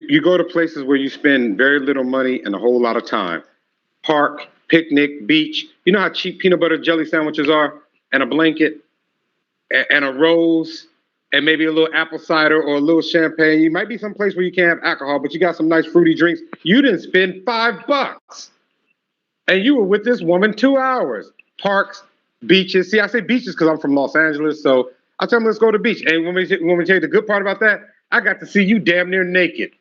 You go to places where you spend very little money and a whole lot of time. Park, picnic, beach. You know how cheap peanut butter jelly sandwiches are? And a blanket and a rose and maybe a little apple cider or a little champagne. You might be someplace where you can't have alcohol, but you got some nice fruity drinks. You didn't spend $5. And you were with this woman 2 hours. Parks, beaches. See, I say beaches because I'm from Los Angeles, so I tell them let's go to the beach. And when we tell you the good part about that, I got to see you damn near naked.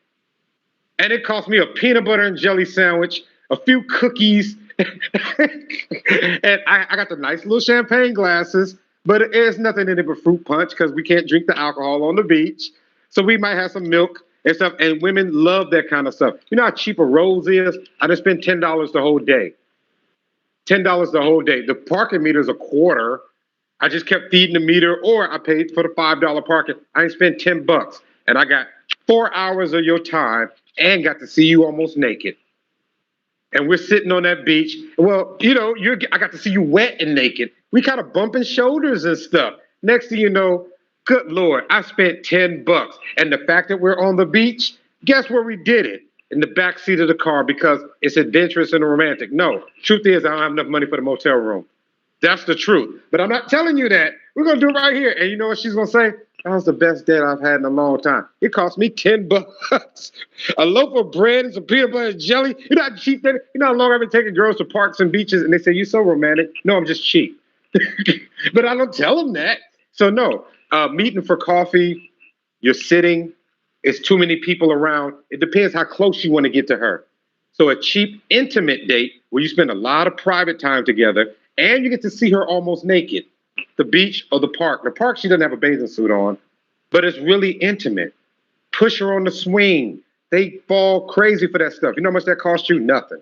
And it cost me a peanut butter and jelly sandwich, a few cookies, and I got the nice little champagne glasses, but there's nothing in it but fruit punch because we can't drink the alcohol on the beach. So we might have some milk and stuff, and women love that kind of stuff. You know how cheap a rose is? I just spent $10 the whole day. $10 the whole day. The parking meter is a quarter. I just kept feeding the meter, or I paid for the $5 parking. I ain't spent $10, and I got 4 hours of your time and got to see you almost naked. And we're sitting on that beach. Well, you know, I got to see you wet and naked. We kind of bumping shoulders and stuff. Next thing you know, good Lord, I spent $10. And the fact that we're on the beach, guess where we did it? In the back seat of the car because it's adventurous and romantic. No, truth is I don't have enough money for the motel room. That's the truth. But I'm not telling you that. We're going to do it right here. And you know what she's going to say? That was the best date I've had in a long time. It cost me $10. A loaf of bread and some peanut butter and jelly. You know how cheap that is? You know how long I've been taking girls to parks and beaches and they say, you're so romantic. No, I'm just cheap. But I don't tell them that. So no, meeting for coffee, you're sitting, it's too many people around. It depends how close you want to get to her. So a cheap, intimate date where you spend a lot of private time together and you get to see her almost naked. The beach or the park. The park, she doesn't have a bathing suit on, but it's really intimate. Push her on the swing. They fall crazy for that stuff. You know how much that costs you? Nothing.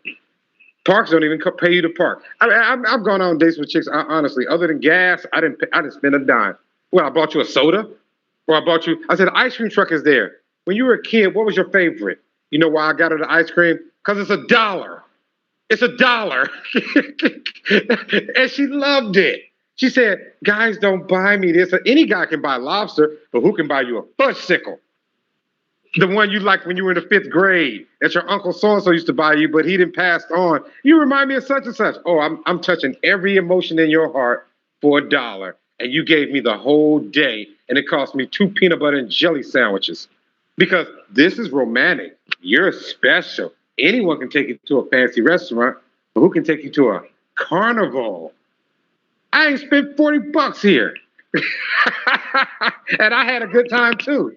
Parks don't even pay you to park. I mean, I've gone on dates with chicks, honestly, other than gas, I didn't spend a dime. Well, I bought you a soda, or I said, the ice cream truck is there. When you were a kid, what was your favorite? You know why I got her the ice cream? Because it's $1. It's $1. And she loved it. She said, guys don't buy me this. Any guy can buy lobster, but who can buy you a fudgesicle? The one you liked when you were in the 5th grade that your uncle so-and-so used to buy you, but he didn't pass on. You remind me of such and such. Oh, I'm touching every emotion in your heart for $1. And you gave me the whole day, and it cost me 2 peanut butter and jelly sandwiches. Because this is romantic. You're special. Anyone can take you to a fancy restaurant, but who can take you to a carnival? I ain't spent $40 here. And I had a good time too.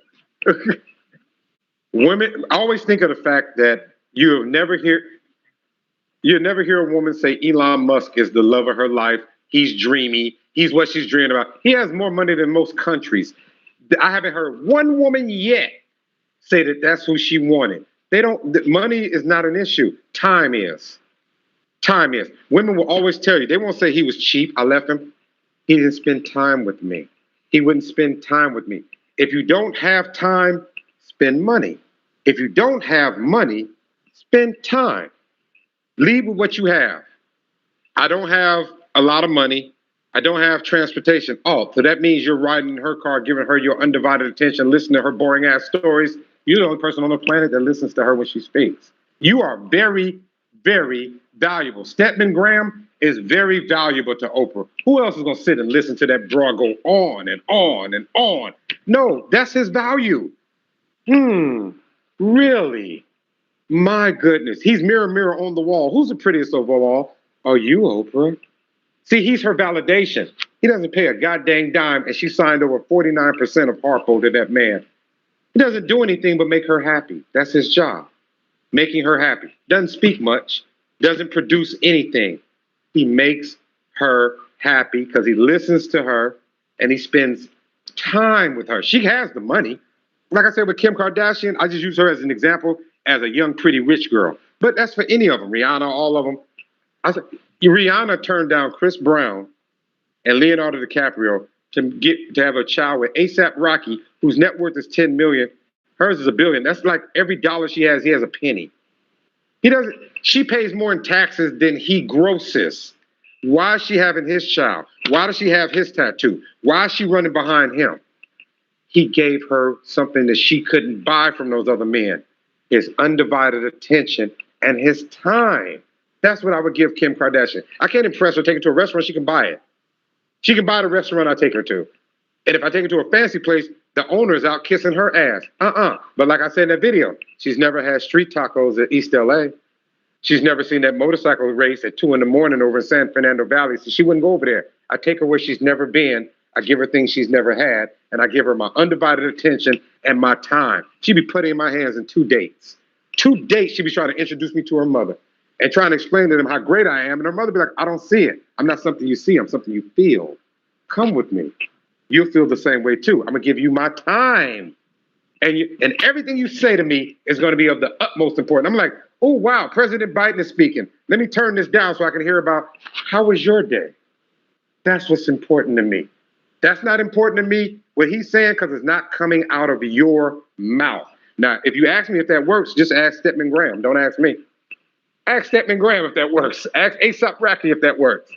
Women, I always think of the fact that you'll never hear a woman say Elon Musk is the love of her life. He's dreamy. He's what she's dreaming about. He has more money than most countries. I haven't heard one woman yet say that that's who she wanted. Money is not an issue. Time is. Time is. Women will always tell you, they won't say he was cheap. I left him. He didn't spend time with me. He wouldn't spend time with me. If you don't have time, spend money. If you don't have money, spend time. Leave with what you have. I don't have a lot of money. I don't have transportation. Oh, so that means you're riding in her car, giving her your undivided attention, listening to her boring ass stories. You're the only person on the planet that listens to her when she speaks. You are very, very valuable. Stedman Graham is very valuable to Oprah. Who else is going to sit and listen to that broad go on and on and on? No, that's his value. Really? My goodness. He's mirror, mirror on the wall. Who's the prettiest of all? Oh, you, Oprah. See, he's her validation. He doesn't pay a goddamn dime, and she signed over 49% of Harpo to that man. He doesn't do anything but make her happy. That's his job. Making her happy. Doesn't speak much. Doesn't produce anything. He makes her happy because he listens to her and he spends time with her. She has the money. Like I said with Kim Kardashian, I just use her as an example as a young, pretty, rich girl. But that's for any of them. Rihanna, all of them. I said, Rihanna turned down Chris Brown and Leonardo DiCaprio to have a child with A$AP Rocky, whose net worth is $10 million. Hers is $1 billion. That's like every dollar she has, he has a penny. She pays more in taxes than he grosses. Why is she having his child? Why does she have his tattoo? Why is she running behind him? He gave her something that she couldn't buy from those other men. his undivided attention, and his time. That's what I would give Kim Kardashian. I can't impress her, take her to a restaurant, she can buy it. She can buy the restaurant I take her to. And if I take her to a fancy place, the owner is out kissing her ass. But like I said in that video, she's never had street tacos at East LA. She's never seen that motorcycle race at 2 a.m. over in San Fernando Valley, so she wouldn't go over there. I take her where she's never been. I give her things she's never had, and I give her my undivided attention and my time. She'd be putting in my hands in 2 dates. 2 dates, she'd be trying to introduce me to her mother and trying to explain to them how great I am. And her mother be like, I don't see it. I'm not something you see. I'm something you feel. Come with me. You'll feel the same way too. I'm going to give you my time. And everything you say to me is going to be of the utmost importance. I'm like, oh, wow, President Biden is speaking. Let me turn this down so I can hear about how was your day? That's what's important to me. That's not important to me, what he's saying, because it's not coming out of your mouth. Now, if you ask me if that works, just ask Stephen Graham. Don't ask me. Ask Stephen Graham if that works. Ask A$AP Rocky if that works.